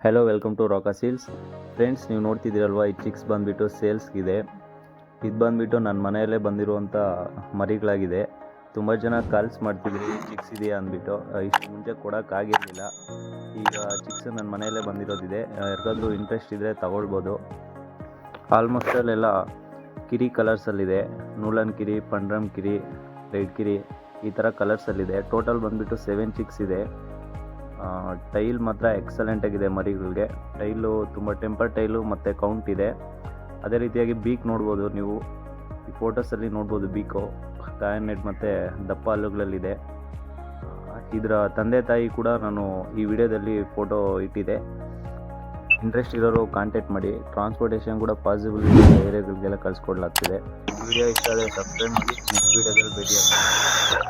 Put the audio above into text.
Hello welcome to ರಾಕಾ ಸೀಲ್ಸ್. Friends, ನೀವು ನೋಡ್ತಿದ್ದೀರಲ್ವ, ಈ ಚಿಕ್ಸ್ ಬಂದುಬಿಟ್ಟು ಸೇಲ್ಸ್ಗಿದೆ. ಇದು ಬಂದುಬಿಟ್ಟು ನನ್ನ ಮನೆಯಲ್ಲೇ ಬಂದಿರುವಂಥ ಮರಿಗಳಾಗಿದೆ. ತುಂಬ ಜನ ಕಾಲ್ಸ್ ಮಾಡ್ತಿದ್ರಿ ಚಿಕ್ಸ್ ಇದೆಯಾ ಅಂದ್ಬಿಟ್ಟು. ಇಷ್ಟು ಮುಂಚೆ ಕೊಡೋಕ್ಕಾಗಿರಲಿಲ್ಲ. ಈಗ ಚಿಕ್ಸ್ ನನ್ನ ಮನೆಯಲ್ಲೇ ಬಂದಿರೋದಿದೆ. ಯಾರಿಗಾದ್ರೂ ಇಂಟ್ರೆಸ್ಟ್ ಇದ್ದರೆ ತಗೊಳ್ಬೋದು. ಆಲ್ಮೋಸ್ಟ್ ಅಲ್ಲೆಲ್ಲ ಕಿರಿ ಕಲರ್ಸಲ್ಲಿದೆ. ನೂಲನ್ ಕಿರಿ, ಪಂಡ್ರಮ್ ಕಿರಿ, ರೆಡ್ ಕಿರಿ, ಈ ಥರ ಕಲರ್ಸಲ್ಲಿದೆ. ಟೋಟಲ್ ಬಂದುಬಿಟ್ಟು 7 ಚಿಕ್ಸ್ ಇದೆ. ಟೈಲ್ ಮಾತ್ರ ಎಕ್ಸಲೆಂಟ್ ಆಗಿದೆ ಮರಿಗಳಿಗೆ. ಟೈಲು ತುಂಬ ಟೆಂಪರ್ ಟೈಲು ಮತ್ತು ಕೌಂಟ್ ಇದೆ. ಅದೇ ರೀತಿಯಾಗಿ ಬೀಕ್ ನೋಡ್ಬೋದು, ನೀವು ಈ ಫೋಟೋಸಲ್ಲಿ ನೋಡ್ಬೋದು. ಬೀಕು ಕಾಯನೆಟ್ ಮತ್ತು ದಪ್ಪ ಹಲ್ಲುಗಳಲ್ಲಿದೆ. ಇದರ ತಂದೆ ತಾಯಿ ಕೂಡ ನಾನು ಈ ವಿಡಿಯೋದಲ್ಲಿ ಫೋಟೋ ಇಟ್ಟಿದೆ. ಇಂಟ್ರೆಸ್ಟ್ ಇರೋರು ಕಾಂಟ್ಯಾಕ್ಟ್ ಮಾಡಿ. ಟ್ರಾನ್ಸ್ಪೋರ್ಟೇಷನ್ ಕೂಡ ಪಾಸಿಬಲ್ ಏರಿಯಾಗಳಿಗೆಲ್ಲ ಕಳಿಸ್ಕೊಡ್ಲಾಗ್ತಿದೆ. ವಿಡಿಯೋ ಇಷ್ಟ ಆದರೆ ಸಬ್ಸ್ಕ್ರೈಬ್ ಮಾಡಿ. ನೆಕ್ಸ್ಟ್ ವಿಡಿಯೋದಲ್ಲಿ ಭೇಟಿಯಾಗೋಣ.